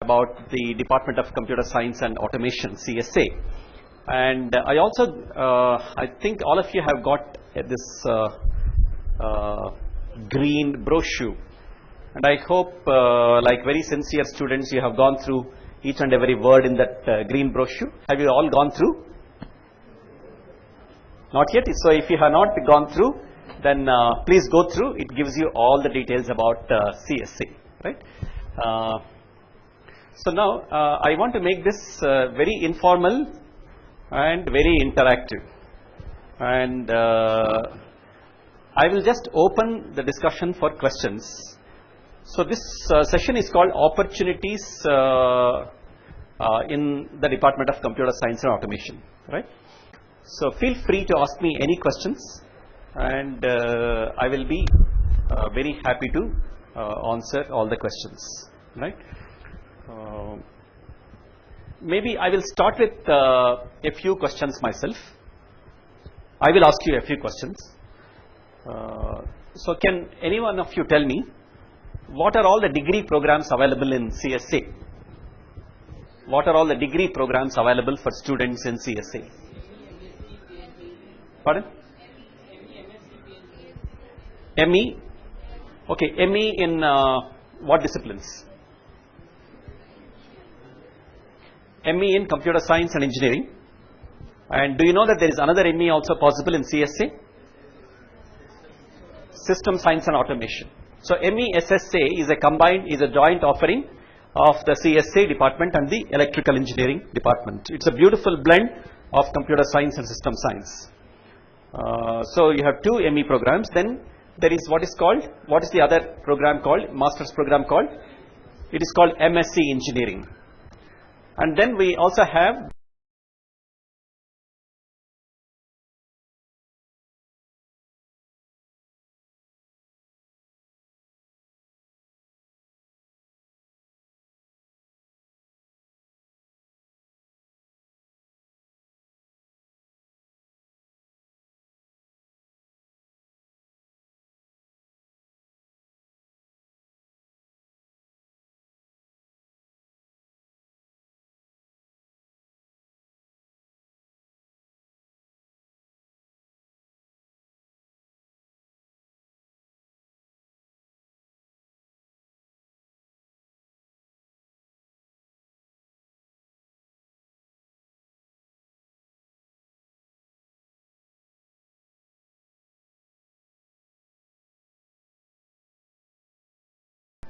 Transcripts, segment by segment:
about the Department of Computer Science and Automation, CSA. And I think all of you have got this green brochure. And I hope, like very sincere students, you have gone through each and every word in that green brochure. Have you all gone through? Not yet. So if you have not gone through, then please go through. It gives you all the details about CSA, right? So now I want to make this very informal and very interactive, and I will just open the discussion for questions. So this session is called Opportunities in the Department of Computer Science and Automation, right? So feel free to ask me any questions, and I will be very happy to answer all the questions, right? Maybe I will start with a few questions myself. I will ask you a few questions. So can any one of you tell me what are all the degree programs available in CSA? What are all the degree programs available for students in CSA? Pardon? ME? Okay, ME in what disciplines? ME in Computer Science and Engineering. And do you know that there is another ME also possible in CSA? System Science and Automation. So ME SSA is a joint offering of the CSA department and the Electrical Engineering department. It's a beautiful blend of Computer Science and System Science. So you have two ME programs. Then there is what is the other program called, master's program called? It is called MSc Engineering. And then we also have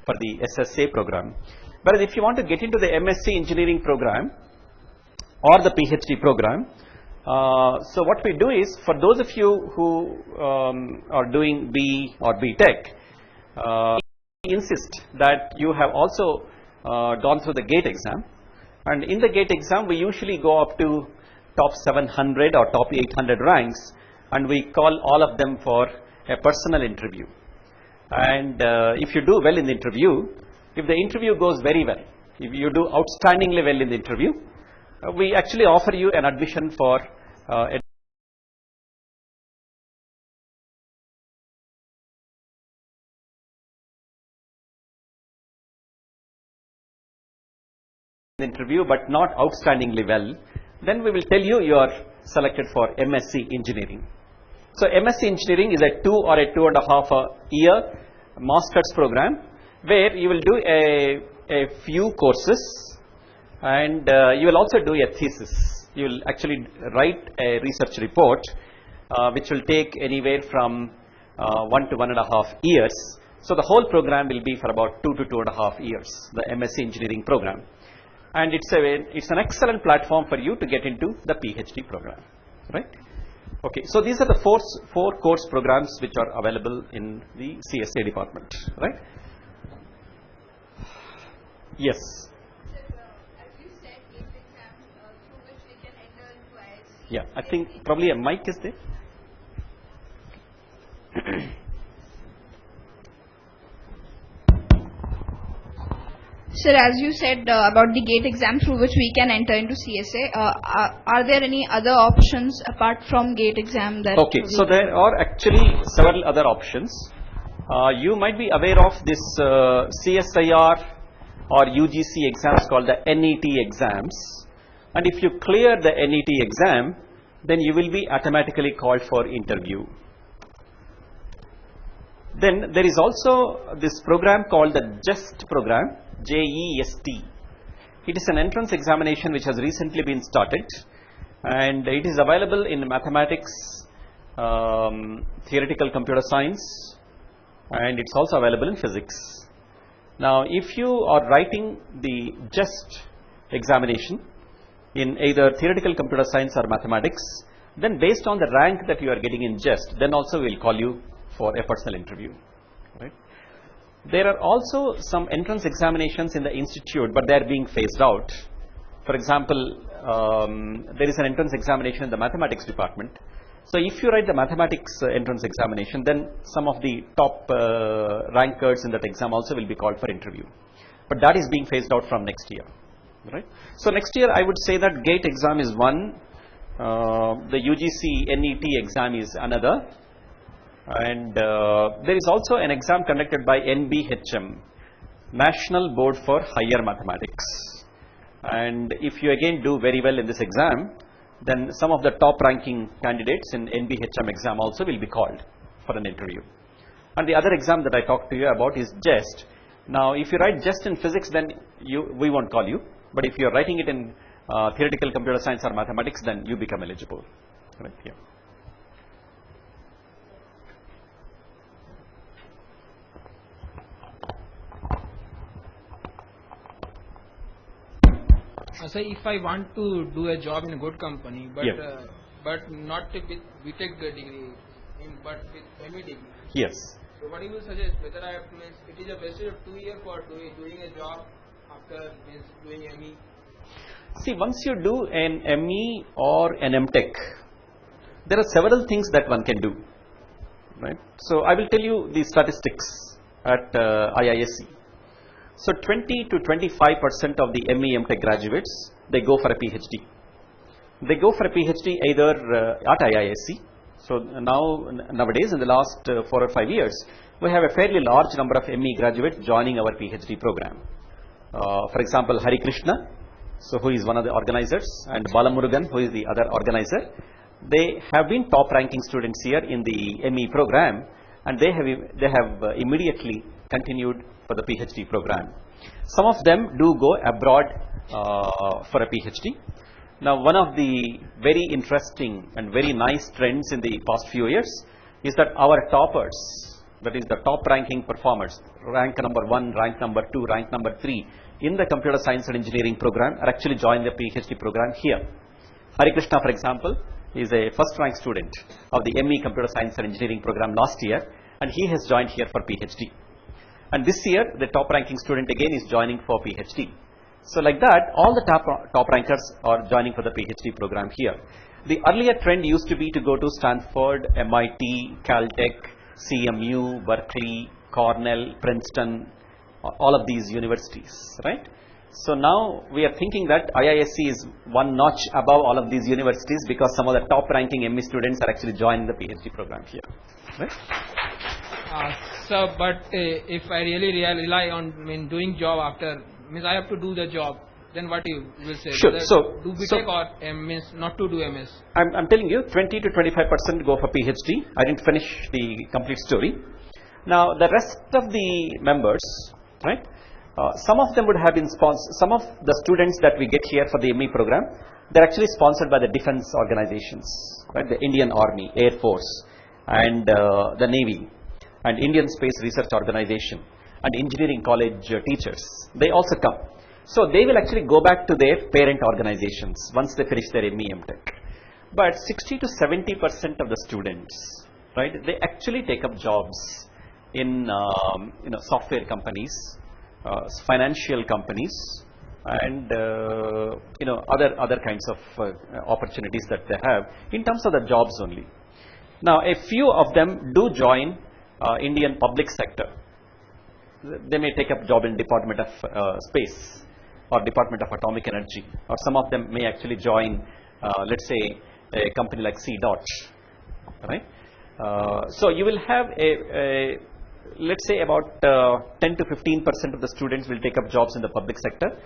for the SSA program. But if you want to get into the MSc Engineering program or the PhD program, so what we do is, for those of you who are doing B or BTech, we insist that you have also gone through the GATE exam, and in the GATE exam we usually go up to top 700 or top 800 ranks, and we call all of them for a personal interview. And if you do well in the interview, if the interview goes very well, if you do outstandingly well in the interview, we actually offer you an admission for a interview, but not outstandingly well, then we will tell you you are selected for MSc Engineering. So MSc Engineering is a 2 or a 2.5 year master's program, where you will do a few courses, and you will also do a thesis. You will actually write a research report, which will take anywhere from 1 to 1.5 years. So the whole program will be for about 2 to 2.5 years, the MSc Engineering program. And it's an excellent platform for you to get into the PhD program, right? Okay, so these are the four course programs which are available in the CSA department, right? Yes. As you said, GATE exams through which we can enter into IISc. Yeah, I think probably a mic is there. Sir, as you said about the GATE exam through which we can enter into CSA, are there any other options apart from GATE exam? That okay, so there are actually several other options. You might be aware of this CSIR or UGC exams called the NET exams, and if you clear the NET exam, then you will be automatically called for interview. Then there is also this program called the JEST program, J-E-S-T. It is an entrance examination which has recently been started, and it is available in mathematics, theoretical computer science, and it's also available in physics. Now, if you are writing the JEST examination in either theoretical computer science or mathematics, then based on the rank that you are getting in JEST, then also we will call you for a personal interview. Right? There are also some entrance examinations in the institute, but they are being phased out. For example, there is an entrance examination in the mathematics department. So if you write the mathematics entrance examination, then some of the top rankers in that exam also will be called for interview. But that is being phased out from next year. Right? So next year I would say that GATE exam is one, the UGC NET exam is another, and there is also an exam conducted by NBHM, National Board for Higher Mathematics. And if you again do very well in this exam, then some of the top ranking candidates in NBHM exam also will be called for an interview. And the other exam that I talked to you about is JEST. Now, if you write JEST in physics, then we won't call you. But if you are writing it in theoretical computer science or mathematics, then you become eligible. Right here. So if I want to do a job in a good company, but Yeah. But not with BTech degree, but with ME degree. Yes. So what you will suggest? Whether I have to means it is a wasted of 2 years for doing a job after means doing ME. See, once you do an ME or an MTech, there are several things that one can do. Right. So I will tell you the statistics at IISc. So 20 to 25% of the ME MTech graduates, they go for a PhD. They go for a PhD either at IISc. So nowadays, in the last 4 or 5 years, we have a fairly large number of ME graduates joining our PhD program. For example, Hari Krishna, so who is one of the organizers, and Balamurugan, who is the other organizer. They have been top ranking students here in the ME program, and they have immediately continued for the PhD program. Some of them do go abroad for a PhD. Now, one of the very interesting and very nice trends in the past few years is that our toppers, that is the top ranking performers, rank number 1, rank number 2, rank number 3 in the computer science and engineering program are actually joining the PhD program here. Hari Krishna, for example, is a first rank student of the ME computer science and engineering program last year, and he has joined here for PhD. And this year, the top ranking student again is joining for PhD. So like that, all the top rankers are joining for the PhD program here. The earlier trend used to be to go to Stanford, MIT, Caltech, CMU, Berkeley, Cornell, Princeton, all of these universities, right? So now we are thinking that IISc is one notch above all of these universities because some of the top ranking ME students are actually joining the PhD program here, right? But if I really rely on doing job after, means I have to do the job, then what you will say? Sure. So do BTech or means not to do MS? I'm telling you, 20 to 25% go for PhD. I didn't finish the complete story. Now the rest of the members, right? Some of them would have been sponsored. Some of the students that we get here for the ME program, they're actually sponsored by the defense organizations, right? The Indian Army, Air Force, and the Navy, and Indian Space Research Organization, and engineering college teachers. They also come. So they will actually go back to their parent organizations once they finish their ME MTech. But 60 to 70% of the students, right? They actually take up jobs in software companies, financial companies, and other kinds of opportunities that they have in terms of the jobs only. Now, a few of them do join Indian public sector. They may take up job in Department of Space or Department of Atomic Energy, or some of them may actually join, let's say, a company like CDOT, right? So you will have a let's say about 10 to 15% of the students will take up jobs in the public sector,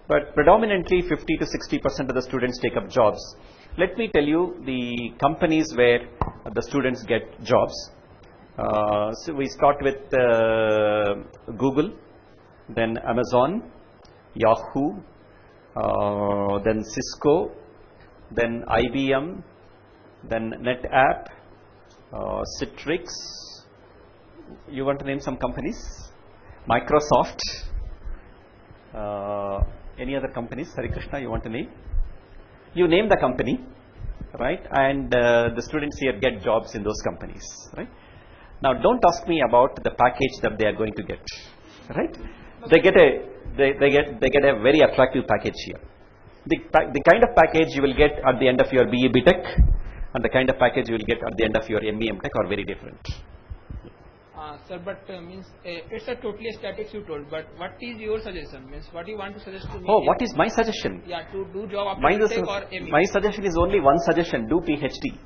but predominantly 50 to 60% of the students take up jobs. Let me tell you the companies where the students get jobs. So we start with Google, then Amazon, Yahoo, then Cisco, then IBM, then NetApp, Citrix. You want to name some companies? Microsoft. Any other companies? Hari Krishna, you want to name? You name the company, right? And the students here get jobs in those companies, right? Now, don't ask me about the package that they are going to get, right? They get a very attractive package here. The kind of package you will get at the end of your BE BTech and the kind of package you will get at the end of your ME MTech are very different. Sir, but means it's a totally statics you told, but what is your suggestion? Means what you want to suggest to me? Oh, what is my suggestion? Yeah, to do job after BTech or ME. My suggestion is only one suggestion: do PhD.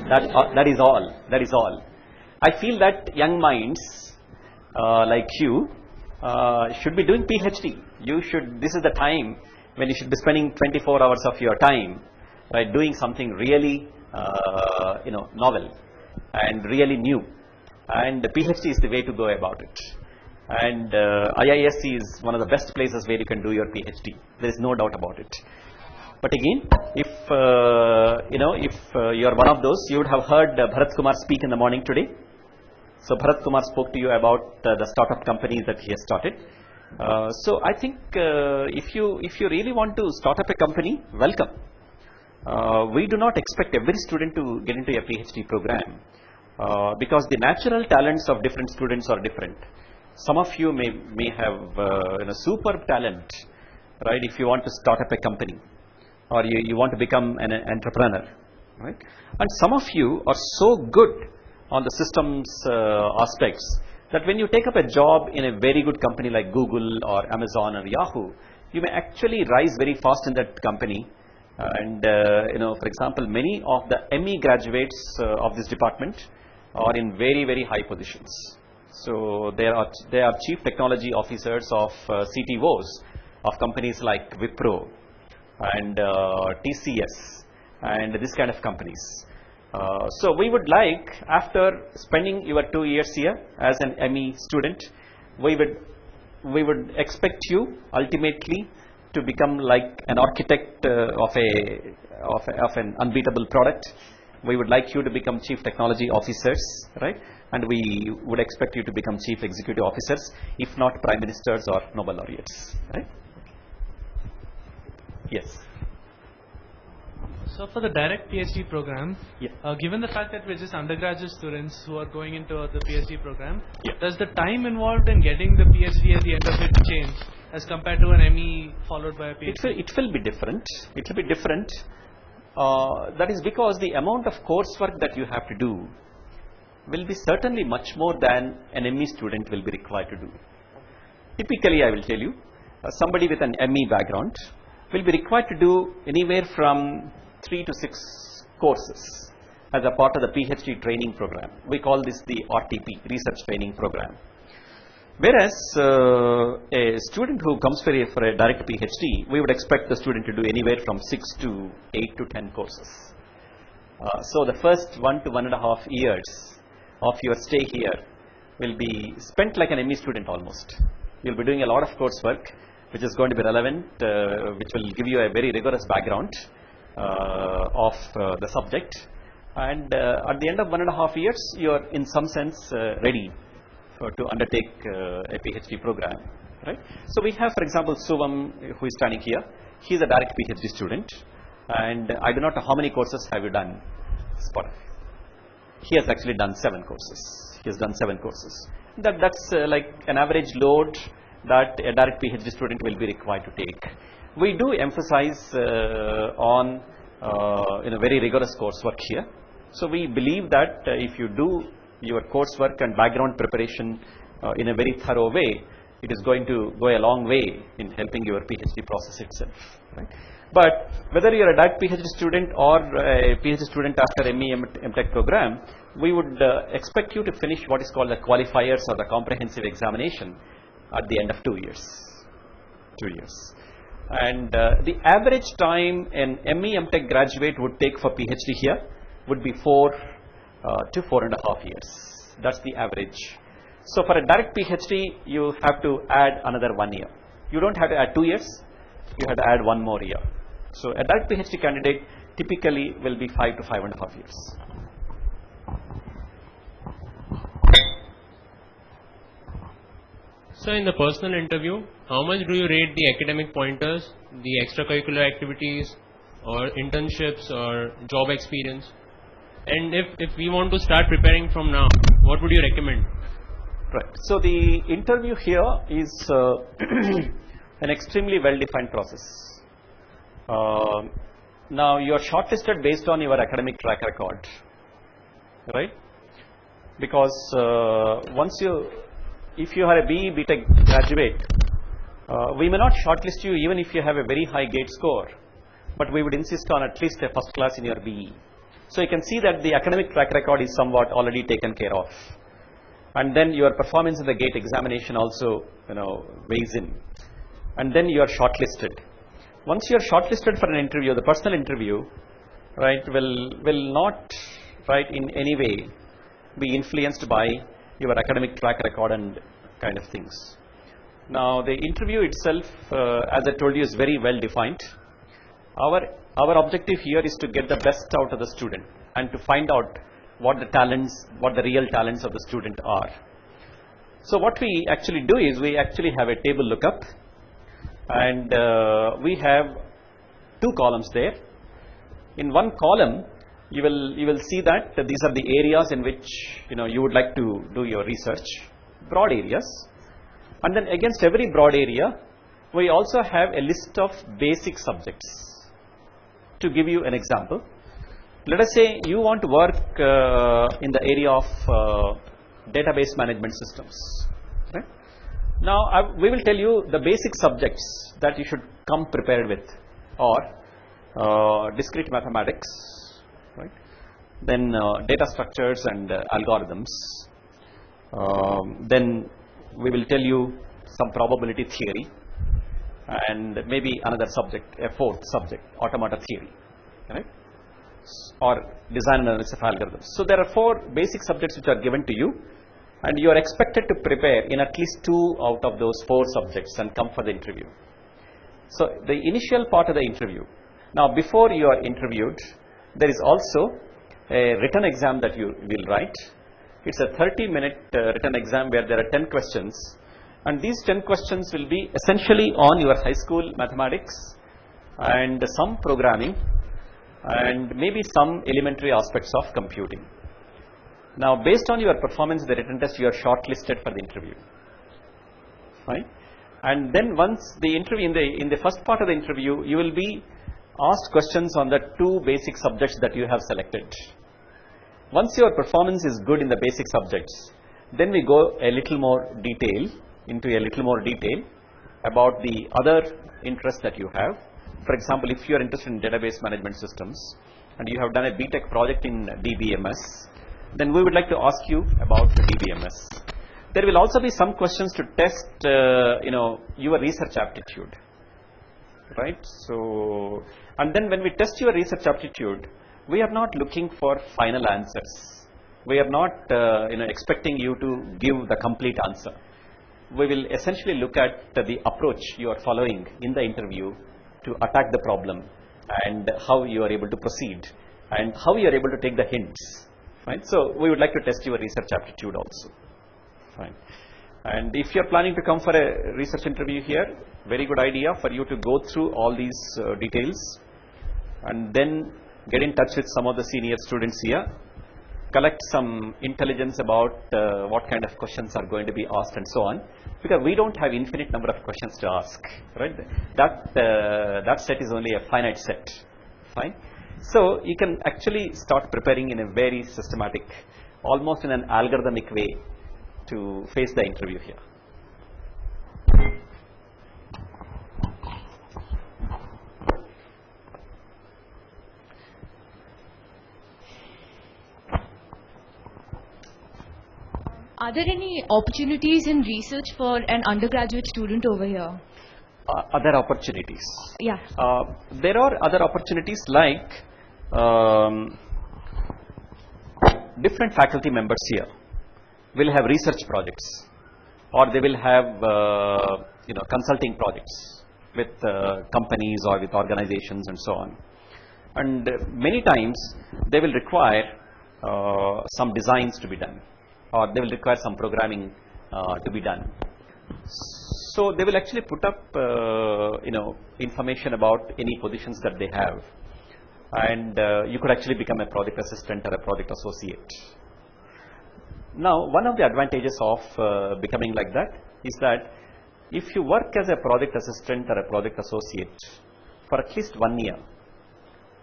That is all. That is all. I feel that young minds like you should be doing PhD. You should. This is the time when you should be spending 24 hours of your time, right, doing something really, novel and really new. And the PhD is the way to go about it. And IISc is one of the best places where you can do your PhD. There is no doubt about it. But again, if you are one of those, you would have heard Bharat Kumar speak in the morning today. So Bharat Kumar spoke to you about the startup companies that he has started. So I think if you really want to start up a company, welcome. We do not expect every student to get into a PhD program. Because the natural talents of different students are different. Some of you may have superb talent, right, if you want to start up a company or you want to become an entrepreneur, right? And some of you are so good on the systems aspects that when you take up a job in a very good company like Google or Amazon or Yahoo, you may actually rise very fast in that company. And for example, many of the ME graduates of this department are in very, very high positions. So they are chief technology officers of CTOs of companies like Wipro and TCS and this kind of companies. So we would like, after spending your 2 years here as an ME student, we would expect you ultimately to become like an architect of an unbeatable product. We would like you to become chief technology officers, right? And we would expect you to become chief executive officers, if not prime ministers or Nobel laureates, right? Yes. So for the direct PhD program, Yeah. Given the fact that we're just undergraduate students who are going into the PhD program, Yeah. does the time involved in getting the PhD at the end of it change as compared to an ME followed by a PhD? It will be different. It will be different. That is because the amount of coursework that you have to do will be certainly much more than an ME student will be required to do. Typically, I will tell you, somebody with an ME background will be required to do anywhere from 3 to 6 courses as a part of the PhD training program. We call this the RTP, Research Training Program. Whereas a student who comes for a direct PhD, we would expect the student to do anywhere from 6 to 8 to 10 courses. So the first 1 to 1.5 years of your stay here will be spent like an ME student almost. You'll be doing a lot of coursework which is going to be relevant, which will give you a very rigorous background of the subject. And at the end of 1.5 years, you are in some sense ready to undertake a PhD program, right? So we have, for example, Suvam, who is standing here. He is a direct PhD student, and I do not know how many courses have you done. He has actually done 7 courses. He has done 7 courses. That's like an average load that a direct PhD student will be required to take. We do emphasize on very rigorous coursework here. So we believe that if you do your coursework and background preparation in a very thorough way, it is going to go a long way in helping your PhD process itself, right? But whether you are a direct PhD student or a PhD student after ME MTech program, we would expect you to finish what is called the qualifiers or the comprehensive examination at the end of 2 years. 2 years. And the average time an ME MTech graduate would take for PhD here would be 4 to 4.5 years. That's the average. So for a direct PhD, you have to add another 1 year. You don't have to add 2 years, you have to add 1 more year. So a direct PhD candidate typically will be 5 to 5.5 years. So in the personal interview, how much do you rate the academic pointers, the extracurricular activities, or internships, or job experience? And if we want to start preparing from now, what would you recommend? Right. So the interview here is an extremely well-defined process. Now you are shortlisted based on your academic track record, right? Because if you are a BE BTech graduate, we may not shortlist you even if you have a very high GATE score, but we would insist on at least a first class in your BE. So you can see that the academic track record is somewhat already taken care of. And then your performance in the GATE examination also, weighs in. And then you are shortlisted. Once you are shortlisted for an interview, the personal interview, right, will not, right, in any way be influenced by your academic track record and kind of things. Now the interview itself, as I told you, is very well defined. Our objective here is to get the best out of the student and to find out what the real talents of the student are. So what we actually do is we actually have a table lookup, and we have 2 columns there. In one column, you will see that these are the areas in which you would like to do your research, broad areas, and then against every broad area, we also have a list of basic subjects. To give you an example, let us say you want to work in the area of database management systems. Right? Now we will tell you the basic subjects that you should come prepared with are discrete mathematics, right? Then data structures and algorithms. Then we will tell you some probability theory, and maybe another subject, a 4th subject, automata theory, right? Or design and analysis of algorithms. So there are 4 basic subjects which are given to you, and you are expected to prepare in at least 2 out of those 4 subjects and come for the interview. So the initial part of the interview, now before you are interviewed, there is also a written exam that you will write. It's a 30-minute written exam where there are 10 questions, and these 10 questions will be essentially on your high school mathematics and some programming and maybe some elementary aspects of computing. Now based on your performance in the written test, you are shortlisted for the interview, right? And then once the interview, in the first part of the interview, you will be asked questions on the 2 basic subjects that you have selected. Once your performance is good in the basic subjects, then we go into a little more detail about the other interests that you have. For example, if you are interested in database management systems and you have done a BTech project in DBMS, then we would like to ask you about the DBMS. There will also be some questions to test your research aptitude, right? So, and then when we test your research aptitude, we are not looking for final answers. We are not expecting you to give the complete answer. We will essentially look at the approach you are following in the interview to attack the problem, and how you are able to proceed, and how you are able to take the hints, right? So we would like to test your research aptitude also, fine. And if you are planning to come for a research interview here, very good idea for you to go through all these details, and then get in touch with some of the senior students here, collect some intelligence about what kind of questions are going to be asked and so on, because we don't have infinite number of questions to ask, right? That set is only a finite set, fine. So you can actually start preparing in a very systematic, almost in an algorithmic way to face the interview here. Are there any opportunities in research for an undergraduate student over here? Other opportunities. Yeah. There are other opportunities like different faculty members here will have research projects, or they will have consulting projects with companies or with organizations and so on. And many times they will require some designs to be done, or they will require some programming to be done. So they will actually put up information about any positions that they have, and you could actually become a project assistant or a project associate. Now, one of the advantages of becoming like that is that if you work as a project assistant or a project associate for at least 1 year,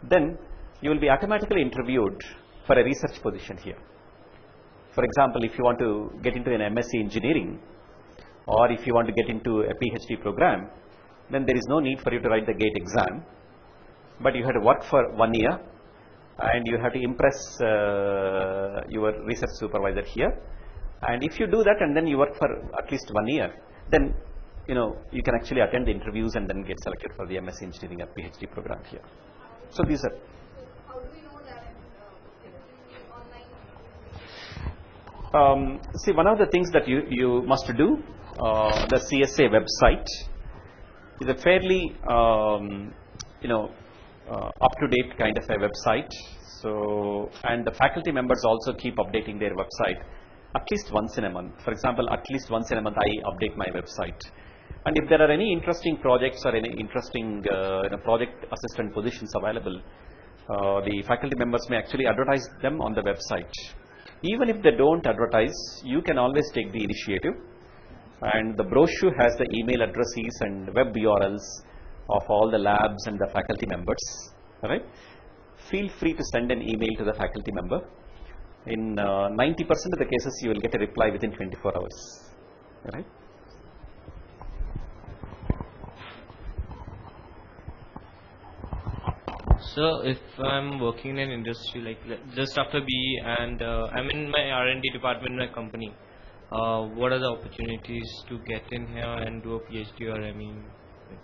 then you will be automatically interviewed for a research position here. For example, if you want to get into an MSc engineering, or if you want to get into a PhD program, then there is no need for you to write the GATE exam, but you have to work for 1 year and you have to impress your research supervisor here. And if you do that and then you work for at least 1 year, then you can actually attend the interviews and then get selected for the MSc engineering or PhD program here. So these are. How do we know that online? See, one of the things that you must do, the CSA website is a fairly up-to-date kind of a website. So, and the faculty members also keep updating their website at least once in a month. For example, at least once in a month I update my website. And if there are any interesting projects or any interesting project assistant positions available, the faculty members may actually advertise them on the website. Even if they don't advertise, you can always take the initiative, and the brochure has the email addresses and web URLs of all the labs and the faculty members. All right? Feel free to send an email to the faculty member. In 90% of the cases, you will get a reply within 24 hours. All right? So if I'm working in an industry like just after BE and I'm in my R&D department in my company, what are the opportunities to get in here and do a PhD or ME?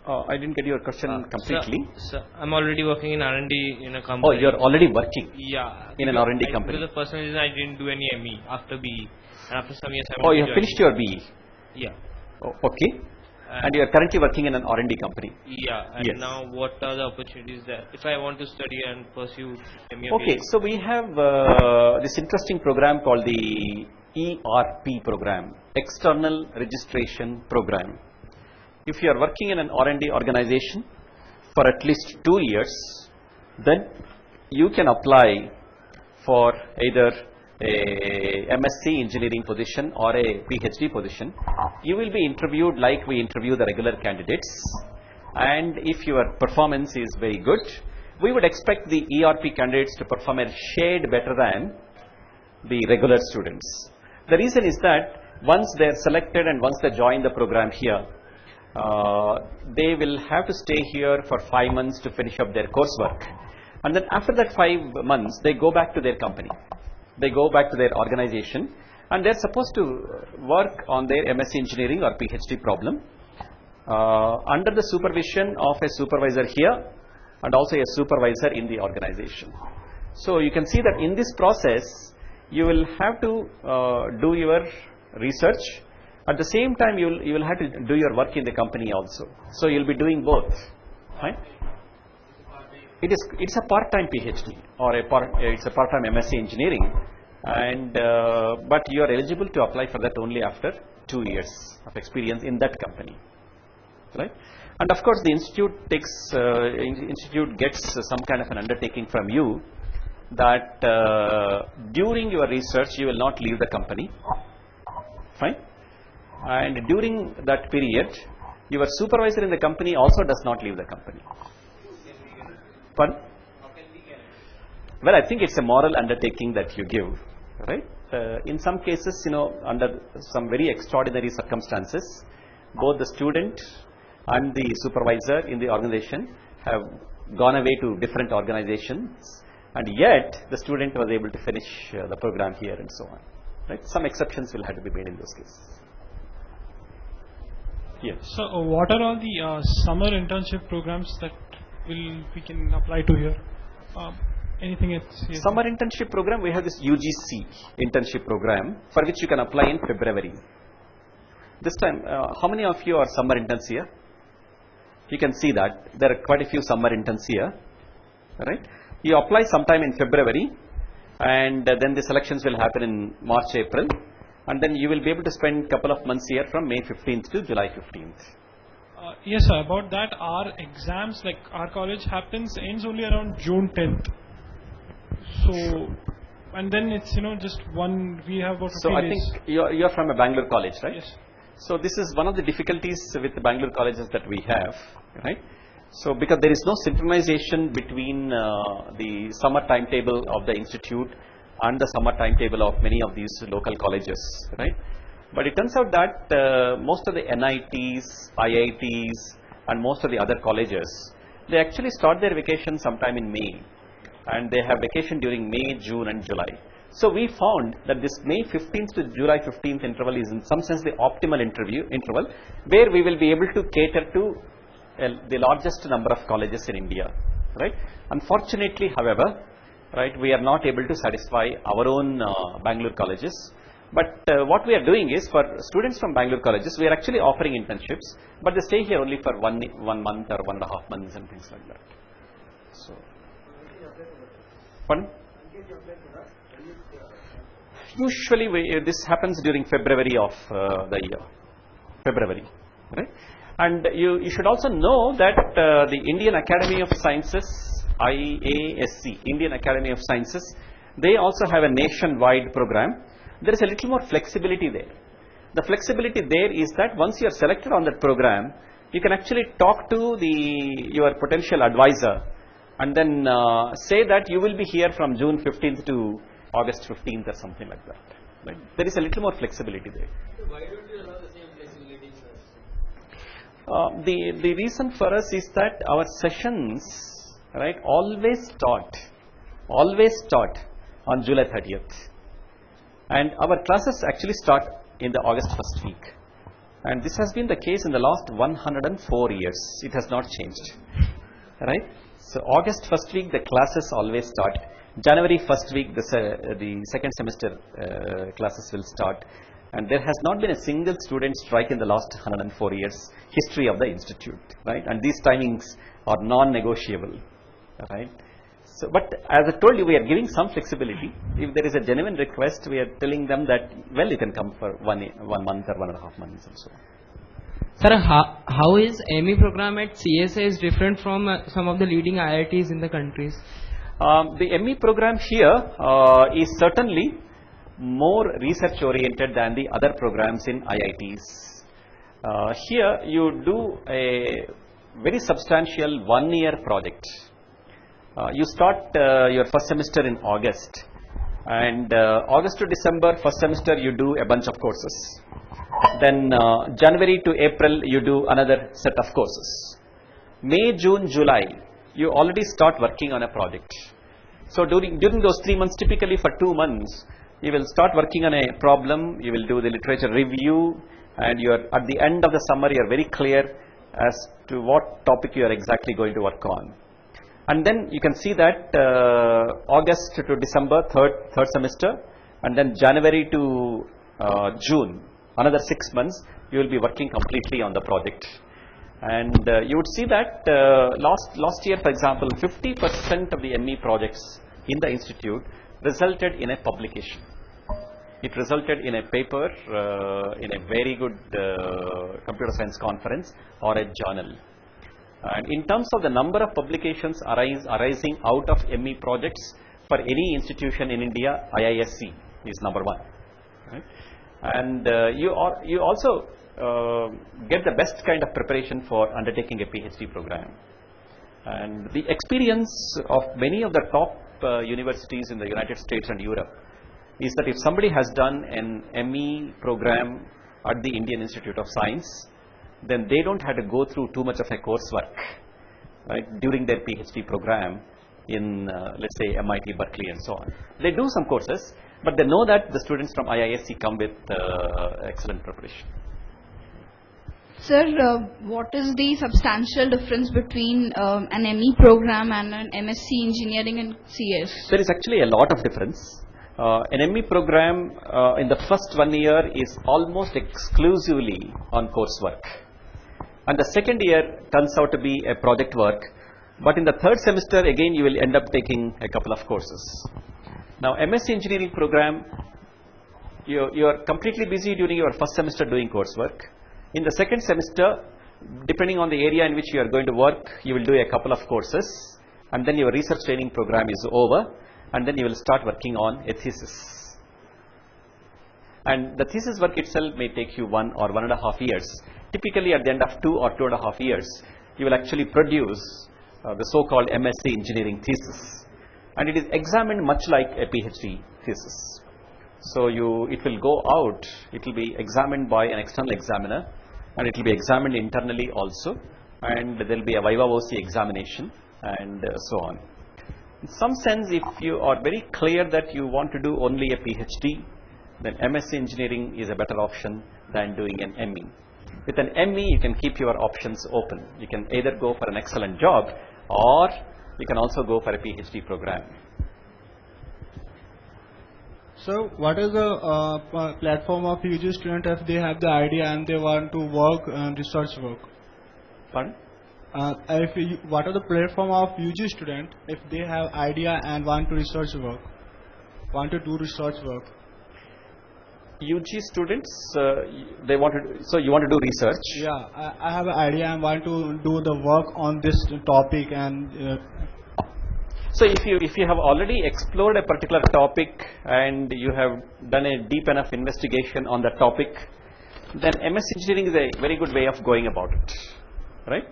I didn't get your question completely. So I'm already working in R&D in a company. Oh, you're already working? Yeah. In an R&D company? Because the personal reason I didn't do any ME after BE, and after some years you have finished your BE? Yeah. Oh, okay. And you are currently working in an R&D company? Yeah. And yes. Now what are the opportunities there if I want to study and pursue ME? Okay, so we have this interesting program called the ERP program, External Registration Program. If you are working in an R&D organization for at least 2 years, then you can apply for either a MSc engineering position or a PhD position. You will be interviewed like we interview the regular candidates, and if your performance is very good, we would expect the ERP candidates to perform a shade better than the regular students. The reason is that once they are selected and once they join the program here, they will have to stay here for 5 months to finish up their coursework, and then after that 5 months they go back to their company, they go back to their organization, and they are supposed to work on their MSc engineering or PhD problem under the supervision of a supervisor here and also a supervisor in the organization. So you can see that in this process you will have to do your research. At the same time, you will have to do your work in the company also. So you will be doing both. Right? It's a part-time PhD or it's a part-time MSc engineering, and but you are eligible to apply for that only after 2 years of experience in that company. Right? And of course, the institute gets some kind of an undertaking from you that during your research you will not leave the company. Fine. And during that period, your supervisor in the company also does not leave the company. Pardon? Well, I think it's a moral undertaking that you give, right? In some cases, under some very extraordinary circumstances, both the student and the supervisor in the organization have gone away to different organizations, and yet the student was able to finish the program here and so on. right? Some exceptions will have to be made in those cases. Yes. So, what are all the summer internship programs that we can apply to here? Anything at CSA? Summer internship program, we have this UGC internship program for which you can apply in February. This time, how many of you are summer interns here? You can see that there are quite a few summer interns here, right? You apply sometime in February, and then the selections will happen in March, April, and then you will be able to spend a couple of months here from May 15th to July 15th. Yes, sir. About that, our exams, like our college ends only around June 10th. So, and then it's just we have about 15 So I days. think you're from a Bangalore college, right? Yes. So this is one of the difficulties with the Bangalore colleges that we have, right? So because there is no synchronization between the summer timetable of the institute and the summer timetable of many of these local colleges, right? But it turns out that most of the NITs, IITs and most of the other colleges, they actually start their vacation sometime in May, and they have vacation during May, June and July. So we found that this May 15th to July 15th interval is in some sense the optimal interval where we will be able to cater to the largest number of colleges in India, right? Unfortunately, however, right, we are not able to satisfy our own Bangalore colleges. But what we are doing is, for students from Bangalore colleges, we are actually offering internships, but they stay here only for one month or 1.5 months and things like that. So, pardon? Usually this happens during February of the year, February, right? And you should also know that the Indian Academy of Sciences, IISc, Indian Academy of Sciences, they also have a nationwide program. There is a little more flexibility there. The flexibility there is that once you are selected on that program, you can actually talk to your potential advisor and then say that you will be here from June 15th to August 15th or something like that. Right? There is a little more flexibility there. So why don't you allow the same flexibility, sir? The reason for us is that our sessions, right, always start on July 30th. And our classes actually start in the August 1st week. And this has been the case in the last 104 years. It has not changed. Right? So August 1st week, the classes always start. January 1st week, the second semester classes will start. And there has not been a single student strike in the last 104 years history of the institute. Right? And these timings are non-negotiable. Right? So, but as I told you, we are giving some flexibility. If there is a genuine request, we are telling them that, well, you can come for 1 month or 1.5 months and so on. Sir, how is ME program at CSA is different from some of the leading IITs in the countries? The ME program here is certainly more research oriented than the other programs in IITs. Here you do a very substantial 1-year project. You start your first semester in August, and August to December first semester you do a bunch of courses. Then January to April you do another set of courses. May, June, July you already start working on a project. So during those 3 months, typically for 2 months, you will start working on a problem, you will do the literature review, and at the end of the summer you are very clear as to what topic you are exactly going to work on. And then you can see that August to December, third semester, and then January to June, another 6 months, you will be working completely on the project. And you would see that last year, for example, 50% of the ME projects in the institute resulted in a publication. It resulted in a paper in a very good computer science conference or a journal. And in terms of the number of publications arising out of ME projects for any institution in India, IISc is number 1. Right? And you also get the best kind of preparation for undertaking a PhD program. And the experience of many of the top universities in the United States and Europe is that if somebody has done an ME program at the Indian Institute of Science, then they don't have to go through too much of a coursework, right, during their PhD program in let's say MIT, Berkeley and so on. They do some courses, But they know that the students from IISc come with excellent preparation. Sir, what is the substantial difference between an ME program and an MSc engineering in CS? There is actually a lot of difference. An ME program in the first 1 year is almost exclusively on coursework. And the second year turns out to be a project work. But in the third semester, again, you will end up taking a couple of courses. Now, MSc engineering program, you are completely busy during your first semester doing coursework. In the second semester, depending on the area in which you are going to work, you will do a couple of courses, and then your research training program is over, and then you will start working on a thesis. And the thesis work itself may take you 1 or 1.5 years. Typically at the end of 2 or 2.5 years, you will actually produce the so-called MSc engineering thesis. And it is examined much like a PhD thesis. So it will go out, it will be examined by an external examiner, and it will be examined internally also, and there will be a viva voce examination, and so on. In some sense, if you are very clear that you want to do only a PhD, then MSc engineering is a better option than doing an ME. With an ME, you can keep your options open. You can either go for an excellent job, or you can also go for a PhD program. So, what is the platform of UG student if they have the idea and they want to work research work? Pardon? What are the platform of UG student if they have idea and want to research work, want to do research work? UG students, they want to. So you want to do research? Yeah, I have an idea and want to do the work on this topic and. So if you have already explored a particular topic and you have done a deep enough investigation on that topic, then MS engineering is a very good way of going about it, right?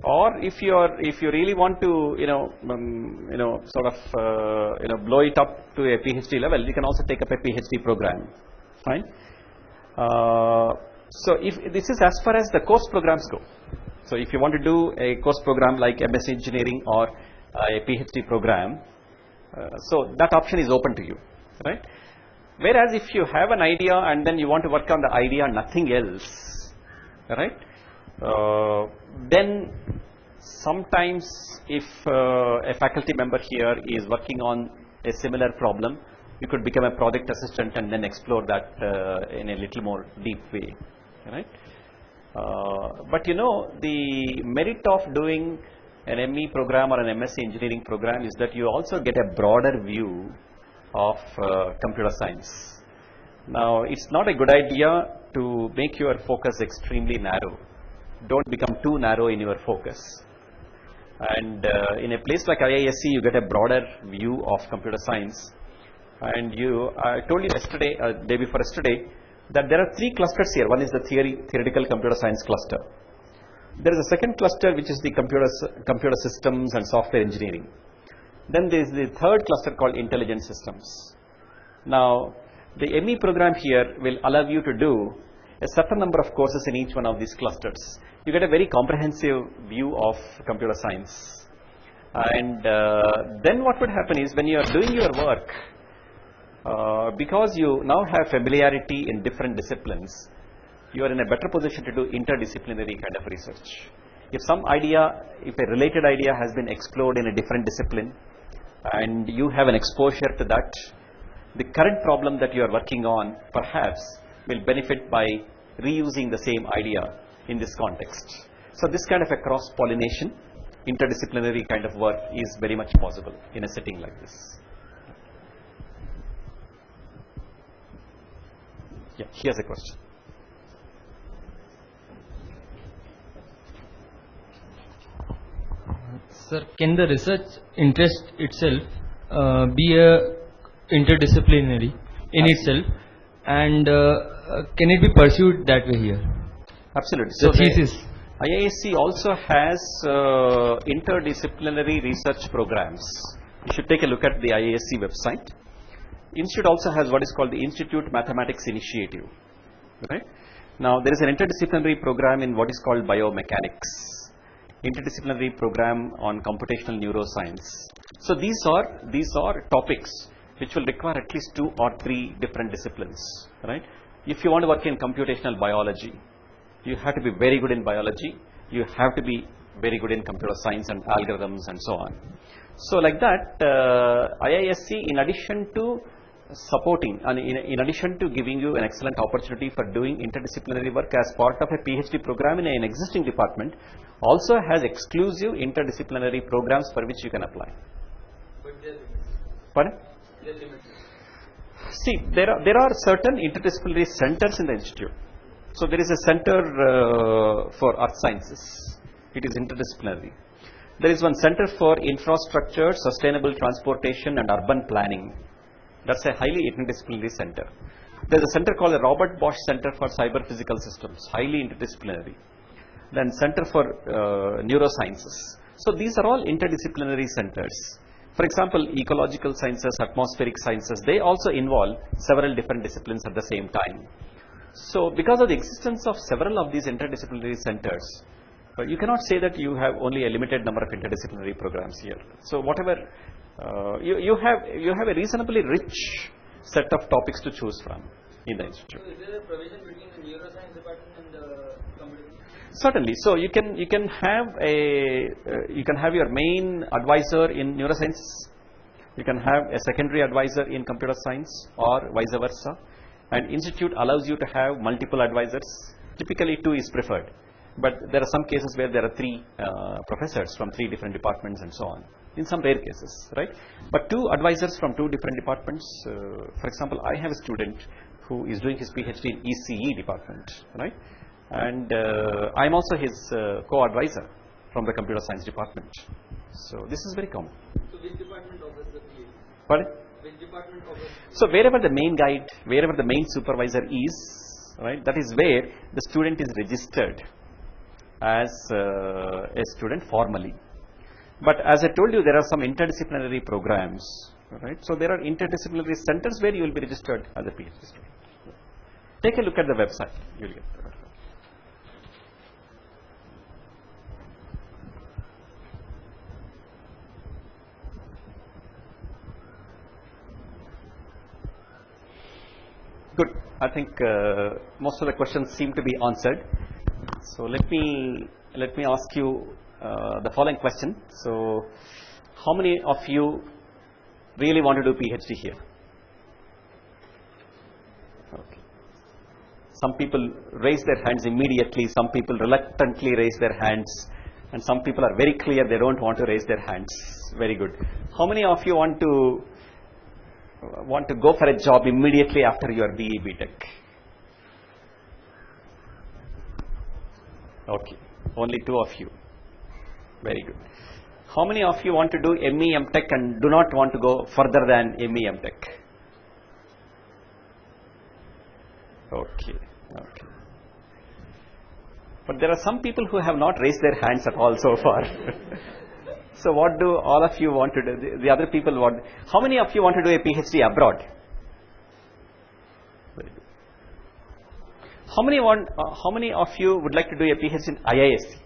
Or if you really want to blow it up to a PhD level, you can also take up a PhD program, right? So if this is as far as the course programs go. So if you want to do a course program like MS engineering or a PhD program, so that option is open to you, right? Whereas if you have an idea and then you want to work on the idea, nothing else, right? Then sometimes if a faculty member here is working on a similar problem, you could become a project assistant and then explore that in a little more deep way, right? But the merit of doing an ME program or an MSc engineering program is that you also get a broader view of computer science. Now, it's not a good idea to make your focus extremely narrow. Don't become too narrow in your focus. And in a place like IISc, you get a broader view of computer science. And I told you yesterday, day before yesterday, that there are 3 clusters here. One is the theoretical computer science cluster. There is a second cluster which is the computer systems and software engineering. Then there is the third cluster called intelligent systems. Now, the ME program here will allow you to do a certain number of courses in each one of these clusters. You get a very comprehensive view of computer science. And then what would happen is when you are doing your work, because you now have familiarity in different disciplines, you are in a better position to do interdisciplinary kind of research. If a related idea has been explored in a different discipline and you have an exposure to that, the current problem that you are working on perhaps will benefit by reusing the same idea in this context. So this kind of a cross-pollination, interdisciplinary kind of work is very much possible in a setting like this. Yeah, here's a question. Sir, can the research interest itself be interdisciplinary in itself, and can it be pursued that way here? Absolutely. The thesis. IISc also has interdisciplinary research programs. You should take a look at the IISc website. Institute also has what is called the Institute Mathematics Initiative. Okay? Now, there is an interdisciplinary program in what is called biomechanics, interdisciplinary program on computational neuroscience. So these are topics which will require at least 2 or 3 different disciplines, right? If you want to work in computational biology, you have to be very good in biology, you have to be very good in computer science and algorithms and so on. So like that, IISc, in addition to supporting and in addition to giving you an excellent opportunity for doing interdisciplinary work as part of a PhD program in an existing department, also has exclusive interdisciplinary programs for which you can apply. But they're limited. Pardon? They're limited. See, there are certain interdisciplinary centers in the institute. So there is a center for earth sciences. It is interdisciplinary. There is one center for infrastructure, sustainable transportation and urban planning. That's a highly interdisciplinary center. There is a center called the Robert Bosch Center for Cyber Physical Systems, highly interdisciplinary. Then Center for Neurosciences. So these are all interdisciplinary centers. For example, ecological sciences, atmospheric sciences, they also involve several different disciplines at the same time. So because of the existence of several of these interdisciplinary centers, you cannot say that you have only a limited number of interdisciplinary programs here. So whatever you have a reasonably rich set of topics to choose from in the institute. So is there a provision between the neuroscience department and the computer? Certainly. So you can have your main advisor in neuroscience. You can have a secondary advisor in computer science, or vice versa. And institute allows you to have multiple advisors. Typically 2 is preferred, but there are some cases where there are 3 professors from 3 different departments and so on, in some rare cases, right? But 2 advisors from 2 different departments. For example, I have a student who is doing his PhD in ECE department, right? And I am also his co-advisor from the computer science department. So this is very common. So which department offers the PhD? Pardon? Which department offers? So wherever the main guide, wherever the main supervisor is, right, that is where the student is registered as a student formally. But as I told you, there are some interdisciplinary programs, right? So there are interdisciplinary centers where you will be registered as a PhD student. Take a look at the website. You will get the website. Good. I think most of the questions seem to be answered. So let me ask you the following question. So how many of you really want to do PhD here? Okay. Some people raise their hands immediately, some people reluctantly raise their hands, and some people are very clear they don't want to raise their hands. Very good. How many of you want to go for a job immediately after your BE BTech? Okay, only 2 of you. Very good. How many of you want to do ME MTech and do not want to go further than ME MTech? Okay, okay. But there are some people who have not raised their hands at all so far. So what do all of you want to do? The other people want. How many of you want to do a PhD abroad? Very good. How many of you would like to do a PhD in IISc?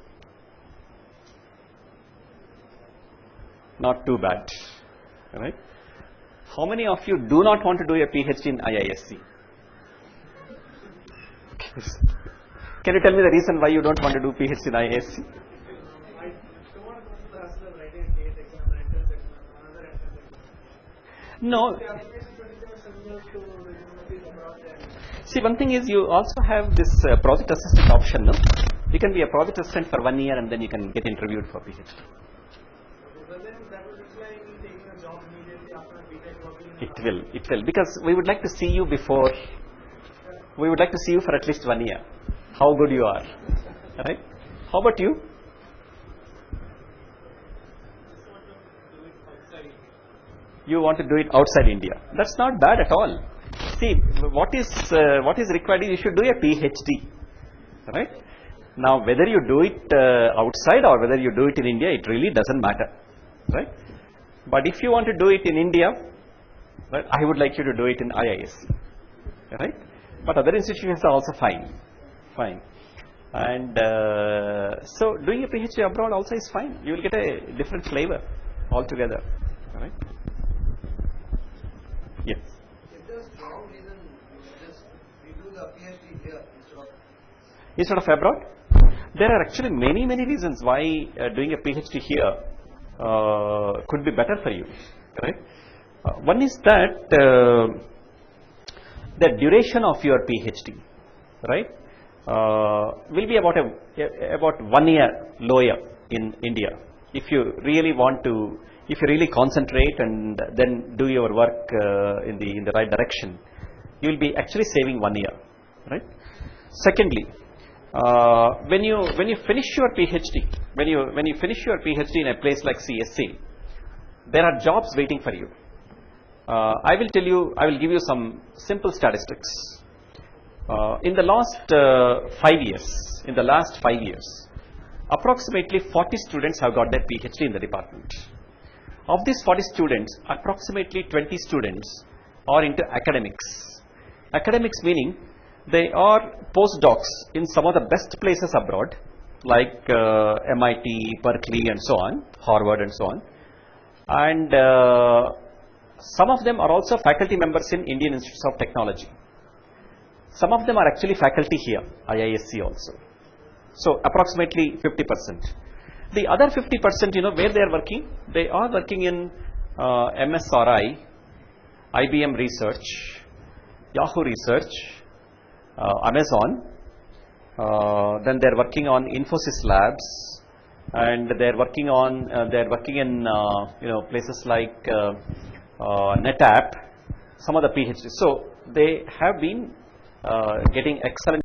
Not too bad, right? How many of you do not want to do a PhD in IISc? Can you tell me the reason why you don't want to do PhD in IISc? No. See, one thing is you also have this project assistant option, no? You can be a project assistant for 1 year and then you can get interviewed for PhD. It will, because we would like to see you before, we would like to see you for at least 1 year, how good you are, right? How about you? You want to do it outside India. That's not bad at all. See, what is required is you should do a PhD, right? Now, whether you do it outside or whether you do it in India, it really doesn't matter, right? But if you want to do it in India, right, I would like you to do it in IISc, right? But other institutions are also fine. And so doing a PhD abroad also is fine. You will get a different flavor altogether, right? Yes. If there's strong reason, just redo the PhD here Instead of abroad? There are actually many reasons why doing a PhD here could be better for you. Correct? One is that the duration of your PhD, right, will be about 1 year lower in India. If you really want to, if you really concentrate and then do your work in the right direction, you will be actually saving 1 year, right? Secondly, when you finish your PhD, when you finish your PhD in a place like CSA, there are jobs waiting for you. I will give you some simple statistics. In the last 5 years, approximately 40 students have got their PhD in the department. Of these 40 students, approximately 20 students are into academics. Academics meaning they are postdocs in some of the best places abroad, like MIT, Berkeley and so on, Harvard and so on. And some of them are also faculty members in Indian Institutes of Technology. Some of them are actually faculty here, IISc also. So approximately 50%. The other 50%, where they are working? They are working in MSRI, IBM Research, Yahoo Research, Amazon. Then they are working on Infosys Labs, and they are working in places like NetApp, some of the PhDs. So they have been getting excellent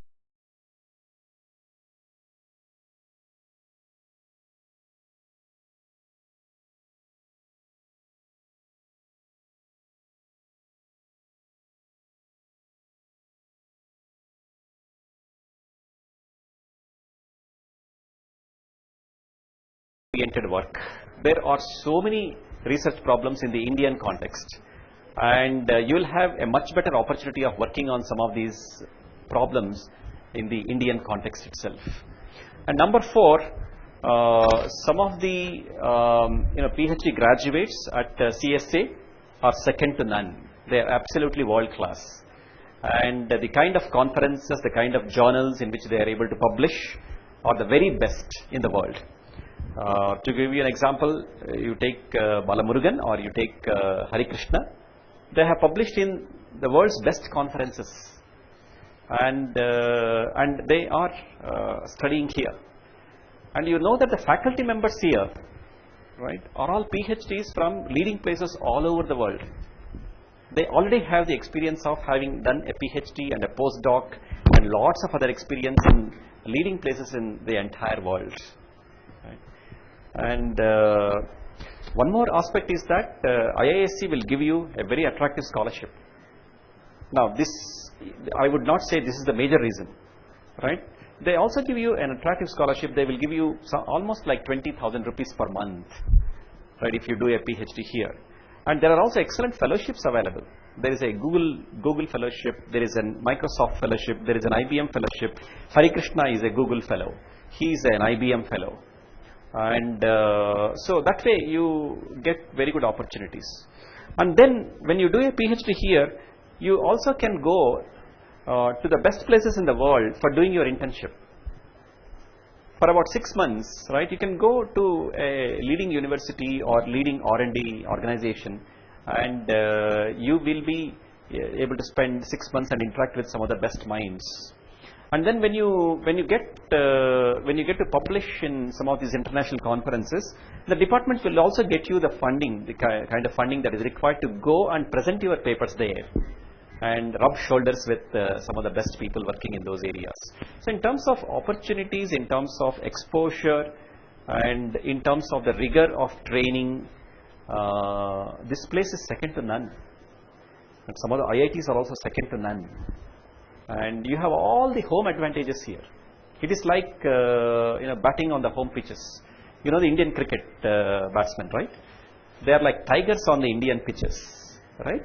oriented work. There are so many research problems in the Indian context, and you will have a much better opportunity of working on some of these problems in the Indian context itself. And number 4, some of the PhD graduates at CSA are second to none. They are absolutely world class, and the kind of conferences, the kind of journals in which they are able to publish are the very best in the world. To give you an example, you take Balamurugan or you take Hari Krishna. They have published in the world's best conferences, and they are studying here. And you know that the faculty members here, right, are all PhDs from leading places all over the world. They already have the experience of having done a PhD and a postdoc and lots of other experience in leading places in the entire world. Right? And one more aspect is that IISc will give you a very attractive scholarship. Now this, I would not say this is the major reason, right? They also give you an attractive scholarship. They will give you almost like 20,000 rupees per month, right, if you do a PhD here. And there are also excellent fellowships available. There is a Google fellowship, there is a Microsoft fellowship, there is an IBM fellowship. Hari Krishna is a Google fellow. He is an IBM fellow. And so that way you get very good opportunities. And then when you do a PhD here, you also can go to the best places in the world for doing your internship. For about 6 months, right, you can go to a leading university or leading R&D organization, and you will be able to spend 6 months and interact with some of the best minds. And then when you get to publish in some of these international conferences, the department will also get you the funding, the kind of funding that is required to go and present your papers there and rub shoulders with some of the best people working in those areas. So in terms of opportunities, in terms of exposure, and in terms of the rigor of training, this place is second to none. And some of the IITs are also second to none. And you have all the home advantages here. It is like batting on the home pitches. You know the Indian cricket batsmen, right? They are like tigers on the Indian pitches. Right?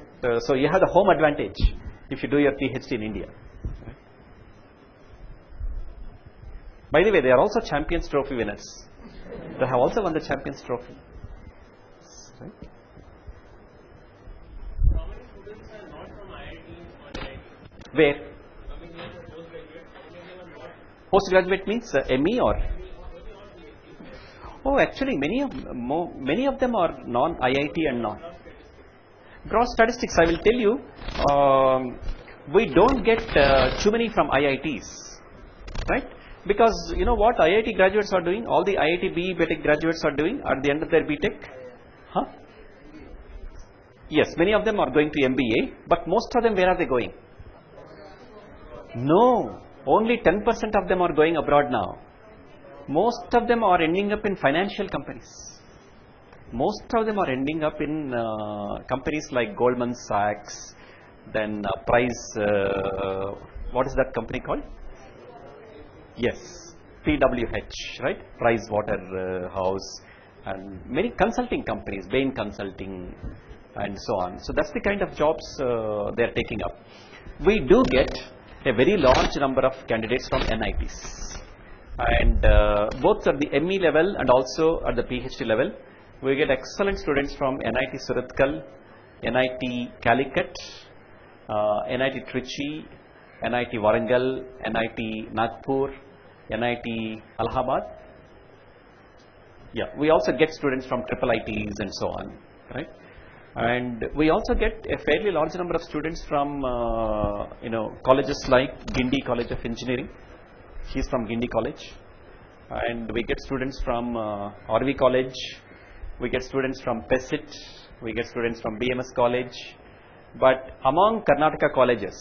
So you have the home advantage if you do your PhD in India. Right? By the way, they are also Champions Trophy winners. They have also won the Champions Trophy. Right? How many students are not from IITs or IITs. Where? Coming here for postgraduate, many of them are not. Postgraduate means ME or? Oh, actually, many of them are non-IIT and non. Gross statistics, I will tell you, we don't get too many from IITs, right? Because you know what IIT graduates are doing, all the IIT BE BTech graduates are doing at the end of their BTech? Huh? Yes, many of them are going to MBA, but most of them, where are they going? No, only 10% of them are going abroad now. Most of them are ending up in financial companies. Most of them are ending up in companies like Goldman Sachs, then Price, what is that company called? Yes, PWH, right? Price Waterhouse, and many consulting companies, Bain Consulting, and so on. So that's the kind of jobs they are taking up. We do get a very large number of candidates from NITs. And both at the ME level and also at the PhD level, we get excellent students from NIT Surathkal, NIT Calicut, NIT Trichy, NIT Warangal, NIT Nagpur, NIT Allahabad. Yeah, we also get students from IIITs and so on, right? And we also get a fairly large number of students from colleges like Guindy College of Engineering. He is from Guindy College, and we get students from RV College, we get students from PESIT, we get students from BMS College. But among Karnataka colleges,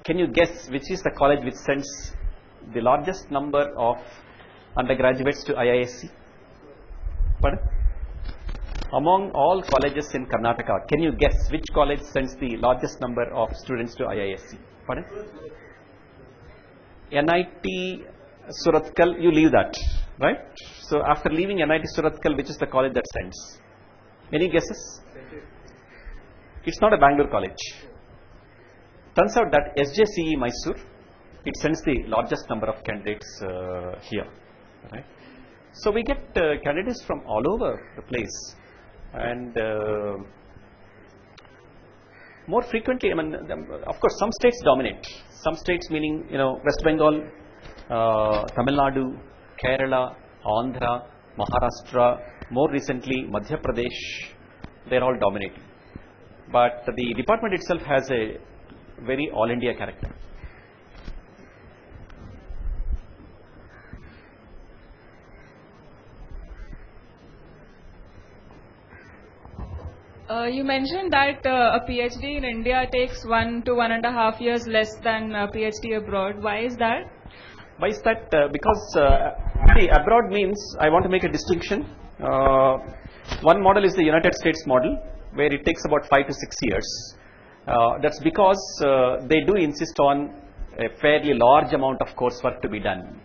can you guess which is the college which sends the largest number of undergraduates to IISc? Pardon? Among all colleges in Karnataka, can you guess which college sends the largest number of students to IISc? Pardon? NIT Surathkal, you leave that, right? So after leaving NIT Surathkal, which is the college that sends? Any guesses? It's not a Bangalore college. Turns out that SJCE Mysore, it sends the largest number of candidates here, right? So we get candidates from all over the place, and more frequently, I mean, of course, some states dominate. Some states, meaning West Bengal, Tamil Nadu, Kerala, Andhra, Maharashtra, more recently Madhya Pradesh, they are all dominating. But the department itself has a very all India character. You mentioned that a PhD in India takes 1 to 1.5 years less than a PhD abroad. Why is that? Why is that? Because see, abroad means, I want to make a distinction. One model is the United States model, where it takes about 5 to 6 years. That's because they do insist on a fairly large amount of coursework to be done.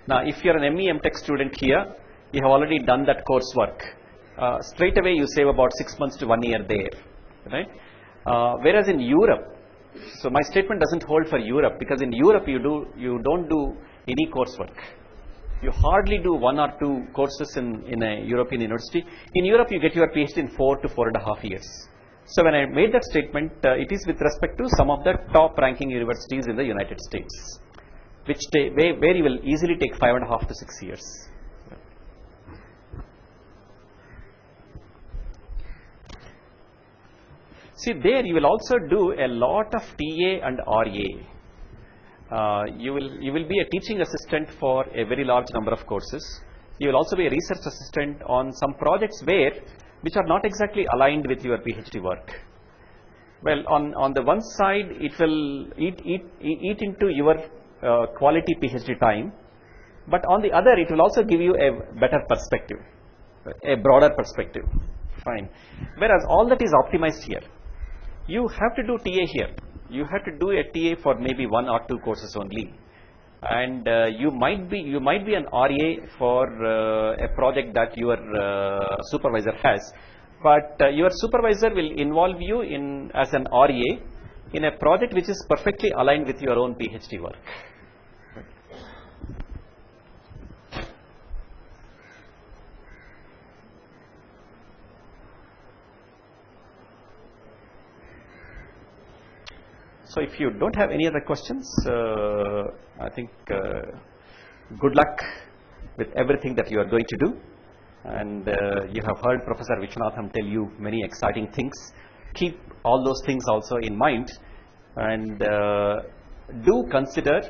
Now, if you are an ME MTech student here, you have already done that coursework. Straight away you save about 6 months to 1 year there, right? Whereas in Europe, so my statement doesn't hold for Europe, because in Europe you don't do any coursework. You hardly do 1 or 2 courses in a European university. In Europe you get your PhD in 4 to 4.5 years. So when I made that statement, it is with respect to some of the top ranking universities in the United States, which where you will easily take 5.5 to 6 years. See, there you will also do a lot of TA and RA. You will be a teaching assistant for a very large number of courses. You will also be a research assistant on some projects which are not exactly aligned with your PhD work. Well, on the one side, it will eat into your quality PhD time, but on the other, it will also give you a better perspective, a broader perspective. Fine. Whereas all that is optimized here. You have to do TA here. You have to do a TA for maybe 1 or 2 courses only, and you might be an RA for a project that your supervisor has, but your supervisor will involve you as an RA in a project which is perfectly aligned with your own PhD work. So if you don't have any other questions, I think good luck with everything that you are going to do. And you have heard Professor Vishwanatham tell you many exciting things. Keep all those things also in mind, and do consider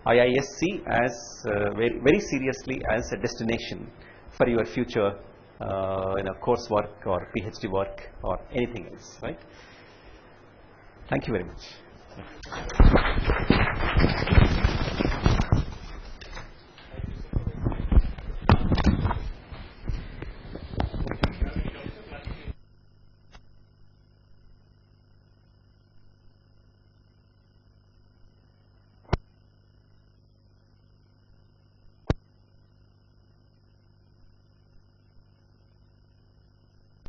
IISc as very, very seriously as a destination for your future coursework or PhD work or anything else, right? Thank you very much.